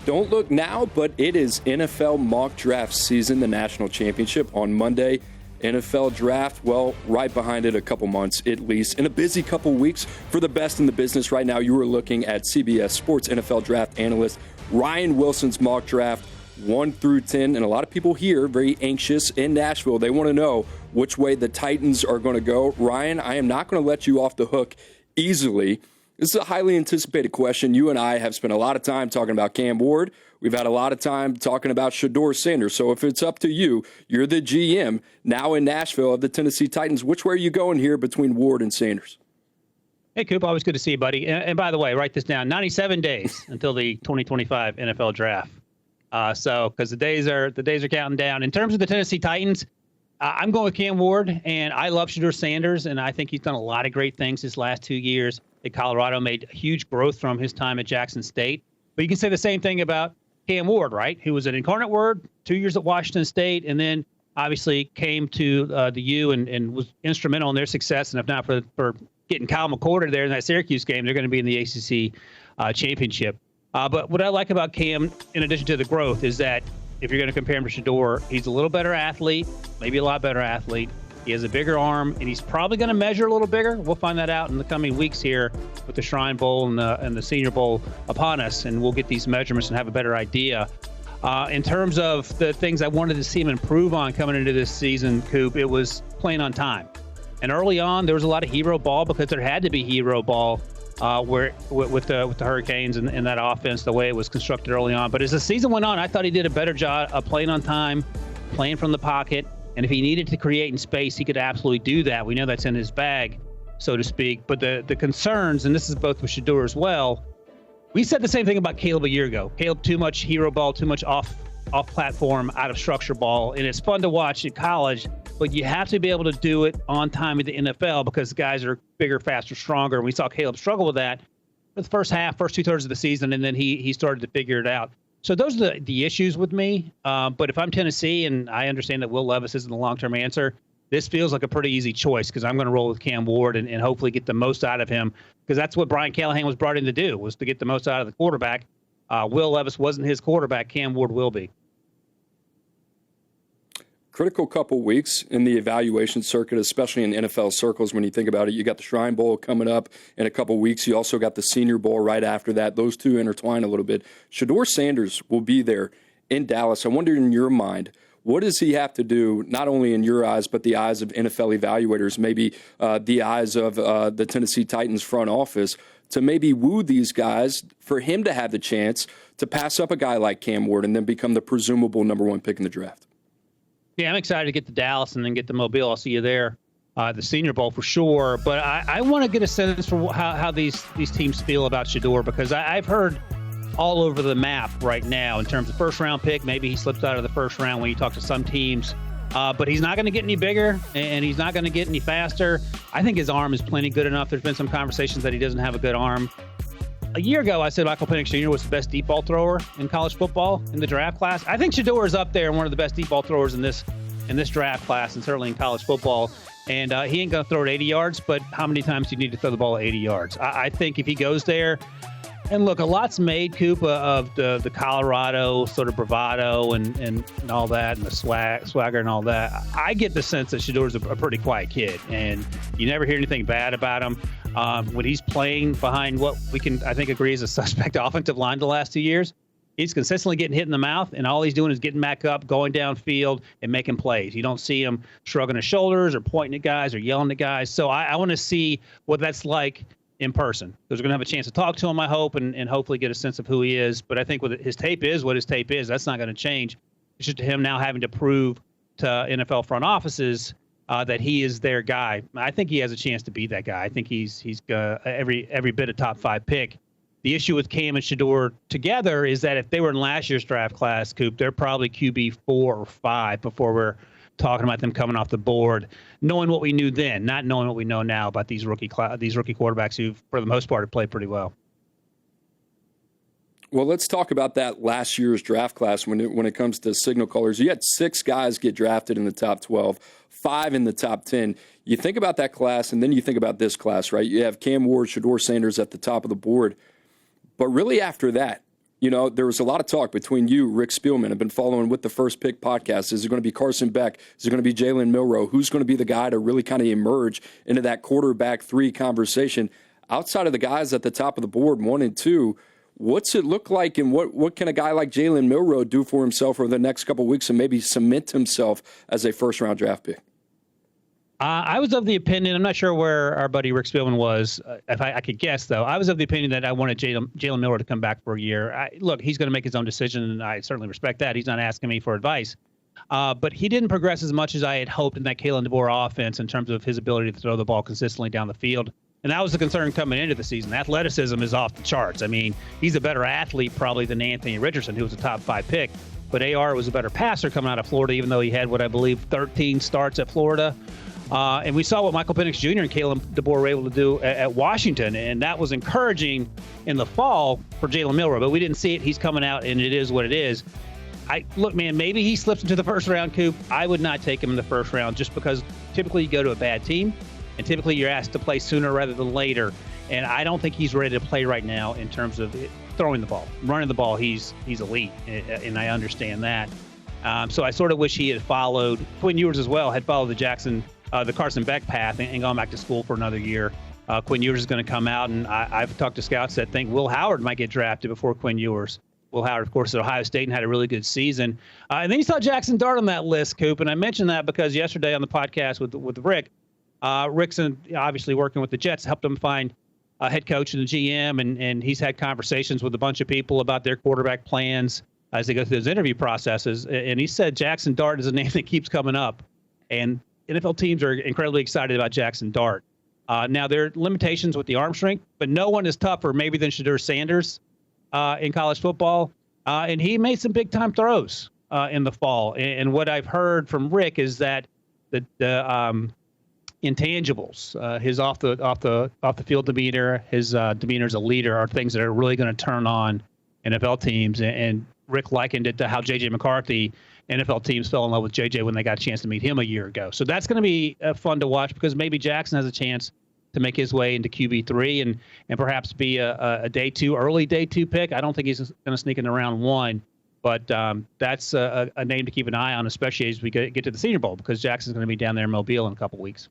Don't look now, but it is NFL mock draft season, the national championship on Monday. NFL draft, well, right behind it a couple months at least. In a busy couple weeks for the best in the business right now, you are looking at CBS Sports NFL draft analyst Ryan Wilson's mock draft 1 through 10. And a lot of people here very anxious in Nashville. They want to know which way the Titans are going to go. Ryan, I am not going to let you off the hook easily. This is a highly anticipated question. You and I have spent a lot of time talking about Cam Ward. We've had a lot of time talking about Shedeur Sanders. So if it's up to you, you're the GM now in Nashville of the Tennessee Titans. Which way are you going here between Ward and Sanders? Hey, Coop, always good to see you, buddy. And by the way, write this down, 97 days until the 2025 NFL draft. Because the days are counting down. In terms of the Tennessee Titans, I'm going with Cam Ward, and I love Shedeur Sanders, and I think he's done a lot of great things his last 2 years at Colorado, made huge growth from his time at Jackson State. But you can say the same thing about Cam Ward, right? Who was an incarnate Word, 2 years at Washington State, and then obviously came to the U and was instrumental in their success. And if not for getting Kyle McCord there in that Syracuse game, they're going to be in the ACC championship. But what I like about Cam, in addition to the growth, is that if you're going to compare him to Shedeur, he's a little better athlete, maybe a lot better athlete. He has a bigger arm, and he's probably going to measure a little bigger. We'll find that out in the coming weeks here with the Shrine Bowl and the Senior Bowl upon us, and we'll get these measurements and have a better idea. In terms of the things I wanted to see him improve on coming into this season, Coop, it was playing on time. And early on, there was a lot of hero ball because there had to be hero ball with the Hurricanes and that offense, the way it was constructed early on. But as the season went on, I thought he did a better job of playing on time, playing from the pocket. And if he needed to create in space, he could absolutely do that. We know that's in his bag, so to speak. But the concerns, and this is both with Shedeur as well, we said the same thing about Caleb a year ago. Caleb, too much hero ball, too much off-platform, out-of-structure ball. And it's fun to watch at college, but you have to be able to do it on time in the NFL because guys are bigger, faster, stronger. And we saw Caleb struggle with that for the first 2/3 of the season, and then he started to figure it out. So those are the issues with me. But if I'm Tennessee, and I understand that Will Levis isn't the long-term answer, this feels like a pretty easy choice because I'm going to roll with Cam Ward and hopefully get the most out of him because that's what Brian Callahan was brought in to do, was to get the most out of the quarterback. Will Levis wasn't his quarterback. Cam Ward will be. Critical couple weeks in the evaluation circuit, especially in NFL circles when you think about it. You got the Shrine Bowl coming up in a couple weeks. You also got the Senior Bowl right after that. Those two intertwine a little bit. Shedeur Sanders will be there in Dallas. I wonder, in your mind, what does he have to do, not only in your eyes, but the eyes of NFL evaluators, maybe the eyes of the Tennessee Titans front office, to maybe woo these guys for him to have the chance to pass up a guy like Cam Ward and then become the presumable number one pick in the draft? Yeah, I'm excited to get to Dallas and then get to Mobile. I'll see you there, the Senior Bowl for sure. But I want to get a sense for how these teams feel about Shedeur because I've heard all over the map right now in terms of first-round pick. Maybe he slips out of the first round when you talk to some teams. But he's not going to get any bigger, and he's not going to get any faster. I think his arm is plenty good enough. There's been some conversations that he doesn't have a good arm. A year ago, I said Michael Penix Jr. was the best deep ball thrower in college football in the draft class. I think Shedeur is up there and one of the best deep ball throwers in this draft class and certainly in college football. And he ain't going to throw it 80 yards, but how many times do you need to throw the ball at 80 yards? I think if he goes there, and look, a lot's made, Coop, of the Colorado sort of bravado and all that, and the swagger and all that. I get the sense that Shedeur's a pretty quiet kid, and you never hear anything bad about him. When he's playing behind what we can, I think, agree is a suspect offensive line the last 2 years, he's consistently getting hit in the mouth, and all he's doing is getting back up, going downfield, and making plays. You don't see him shrugging his shoulders or pointing at guys or yelling at guys. So I want to see what that's like in person. Because we're going to have a chance to talk to him, I hope, and hopefully get a sense of who he is. But I think his tape is what his tape is. That's not going to change. It's just him now having to prove to NFL front offices that he is their guy. I think he has a chance to be that guy. I think he's every bit a top 5 pick. The issue with Cam and Shedeur together is that if they were in last year's draft class, Coop, they're probably QB 4 or 5 before we're talking about them coming off the board, knowing what we knew then, not knowing what we know now about these rookie quarterbacks who, for the most part, have played pretty well. Well, let's talk about that last year's draft class when it comes to signal callers. You had 6 guys get drafted in the top 12, 5 in the top 10. You think about that class, and then you think about this class, right? You have Cam Ward, Shedeur Sanders at the top of the board. But really after that, You know, there was a lot of talk between you, Rick Spielman. I've been following with the First Pick podcast. Is it going to be Carson Beck? Is it going to be Jalen Milroe? Who's going to be the guy to really kind of emerge into that quarterback 3 conversation? Outside of the guys at the top of the board, 1 and 2, what's it look like, and what can a guy like Jalen Milroe do for himself over the next couple of weeks and maybe cement himself as a first-round draft pick? I was of the opinion, I'm not sure where our buddy Rick Spielman was, if I could guess, though. I was of the opinion that I wanted Jalen Milroe to come back for a year. Look, he's going to make his own decision, and I certainly respect that. He's not asking me for advice. But he didn't progress as much as I had hoped in that Kalen DeBoer offense in terms of his ability to throw the ball consistently down the field. And that was the concern coming into the season. Athleticism is off the charts. I mean, he's a better athlete probably than Anthony Richardson, who was a top 5 pick. But AR was a better passer coming out of Florida, even though he had what I believe 13 starts at Florida. And we saw what Michael Penix Jr. and Kalen DeBoer were able to do at Washington, and that was encouraging in the fall for Jalen Milroe. But we didn't see it. He's coming out, and it is what it is. Look, man, maybe he slips into the first round, Coop. I would not take him in the first round just because typically you go to a bad team, and typically you're asked to play sooner rather than later. And I don't think he's ready to play right now in terms of throwing the ball. Running the ball, he's elite, and I understand that. So I sort of wish he had followed, Quinn Ewers as well, had followed the Carson Beck path and gone back to school for another year. Quinn Ewers is going to come out, and I've talked to scouts that think Will Howard might get drafted before Quinn Ewers. Will Howard, of course, at Ohio State and had a really good season. And then you saw Jackson Dart on that list, Coop, and I mentioned that because yesterday on the podcast with Rick, Rick's obviously working with the Jets, helped him find a head coach and a GM, and he's had conversations with a bunch of people about their quarterback plans as they go through those interview processes. And he said Jackson Dart is a name that keeps coming up. And NFL teams are incredibly excited about Jackson Dart. Now, there are limitations with the arm strength, but no one is tougher maybe than Shedeur Sanders in college football. And he made some big-time throws in the fall. And what I've heard from Rick is that the intangibles, his off the field demeanor, his demeanor as a leader, are things that are really going to turn on NFL teams. And Rick likened it to how J.J. McCarthy, NFL teams fell in love with J.J. when they got a chance to meet him a year ago. So that's going to be fun to watch because maybe Jackson has a chance to make his way into QB3 and perhaps be a early day two pick. I don't think he's going to sneak into round 1, but that's a name to keep an eye on, especially as we get to the Senior Bowl, because Jackson's going to be down there in Mobile in a couple weeks.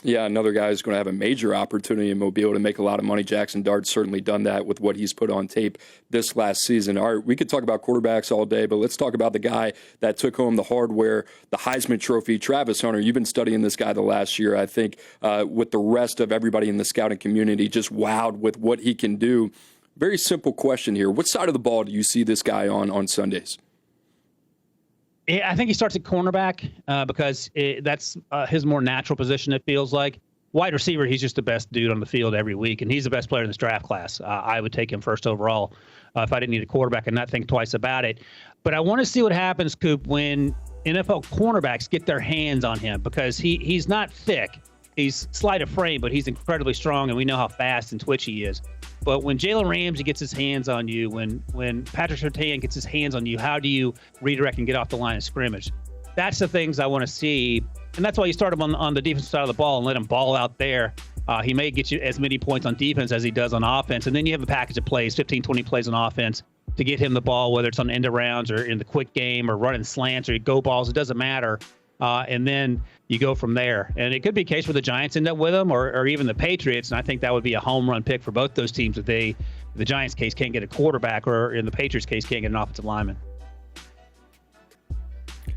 Yeah, another guy who's going to have a major opportunity in Mobile to make a lot of money. Jackson Dart's certainly done that with what he's put on tape this last season. All right, we could talk about quarterbacks all day, but let's talk about the guy that took home the hardware, the Heisman Trophy, Travis Hunter. You've been studying this guy the last year. I think with the rest of everybody in the scouting community, just wowed with what he can do. Very simple question here. What side of the ball do you see this guy on Sundays? I think he starts at cornerback because that's his more natural position, it feels like. Wide receiver, he's just the best dude on the field every week, and he's the best player in this draft class. I would take him first overall if I didn't need a quarterback and not think twice about it. But I want to see what happens, Coop, when NFL cornerbacks get their hands on him because he's not thick. He's slight of frame, but he's incredibly strong, and we know how fast and twitchy he is. But when Jalen Ramsey gets his hands on you, when Patrick Surtain gets his hands on you, how do you redirect and get off the line of scrimmage? That's the things I want to see. And that's why you start him on the defensive side of the ball and let him ball out there. He may get you as many points on defense as he does on offense. And then you have a package of plays, 15, 20 plays on offense to get him the ball, whether it's on end arounds or in the quick game or running slants or go balls. It doesn't matter. And then you go from there. And it could be a case where the Giants end up with him or even the Patriots. And I think that would be a home run pick for both those teams if the Giants' case can't get a quarterback or in the Patriots' case can't get an offensive lineman.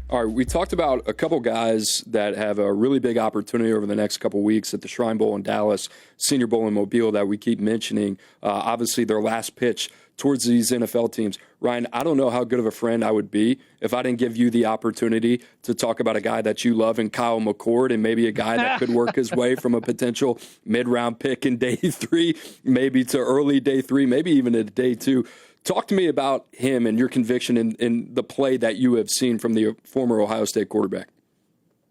All right, we talked about a couple guys that have a really big opportunity over the next couple weeks at the Shrine Bowl in Dallas, Senior Bowl in Mobile that we keep mentioning. Obviously, their last pitch towards these NFL teams. Ryan, I don't know how good of a friend I would be if I didn't give you the opportunity to talk about a guy that you love in Kyle McCord and maybe a guy that could work his way from a potential mid-round pick in day 3, maybe to early day 3, maybe even into day 2. Talk to me about him and your conviction in the play that you have seen from the former Ohio State quarterback.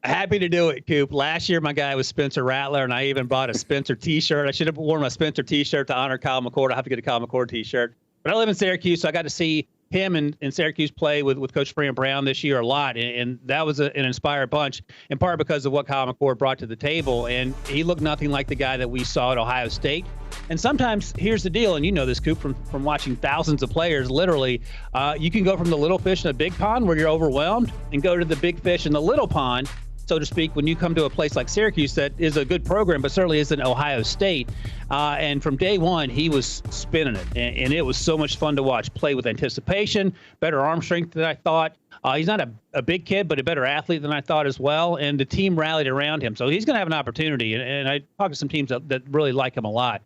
Happy to do it, Coop. Last year, my guy was Spencer Rattler, and I even bought a Spencer T-shirt. I should have worn my Spencer T-shirt to honor Kyle McCord. I have to get a Kyle McCord T-shirt. But I live in Syracuse, so I got to see him and Syracuse play with Coach Fran Brown this year a lot, and that was an inspired bunch, in part because of what Kyle McCord brought to the table. And he looked nothing like the guy that we saw at Ohio State. And sometimes, here's the deal, and you know this, Coop, from watching thousands of players, literally, you can go from the little fish in a big pond where you're overwhelmed and go to the big fish in the little pond, so to speak, when you come to a place like Syracuse that is a good program, but certainly isn't Ohio State. And from day one, he was spinning it. And it was so much fun to watch. Play with anticipation, better arm strength than I thought. He's not a big kid, but a better athlete than I thought as well. And the team rallied around him. So he's going to have an opportunity. And I talked to some teams that really like him a lot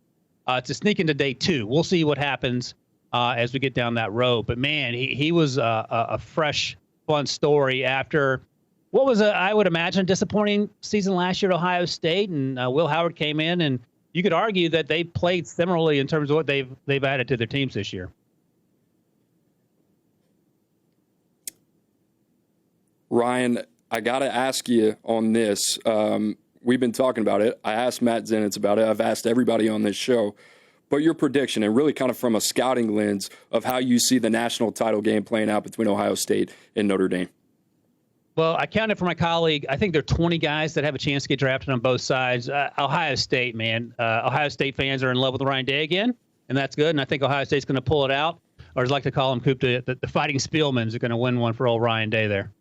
to sneak into day 2. We'll see what happens as we get down that road. But, man, he was a fresh, fun story after – what was, I would imagine, a disappointing season last year at Ohio State, and Will Howard came in, and you could argue that they played similarly in terms of what they've added to their teams this year. Ryan, I got to ask you on this. We've been talking about it. I asked Matt Zenitz about it. I've asked everybody on this show. But your prediction, and really kind of from a scouting lens of how you see the national title game playing out between Ohio State and Notre Dame. Well, I counted for my colleague. I think there are 20 guys that have a chance to get drafted on both sides. Ohio State, man. Ohio State fans are in love with Ryan Day again, and that's good. And I think Ohio State's going to pull it out, or as I like to call them, Coop, the Fighting Spielmans are going to win one for old Ryan Day there.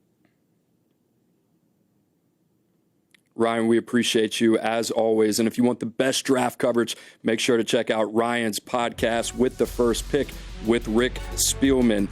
Ryan, we appreciate you as always. And if you want the best draft coverage, make sure to check out Ryan's podcast, With the First Pick with Rick Spielman.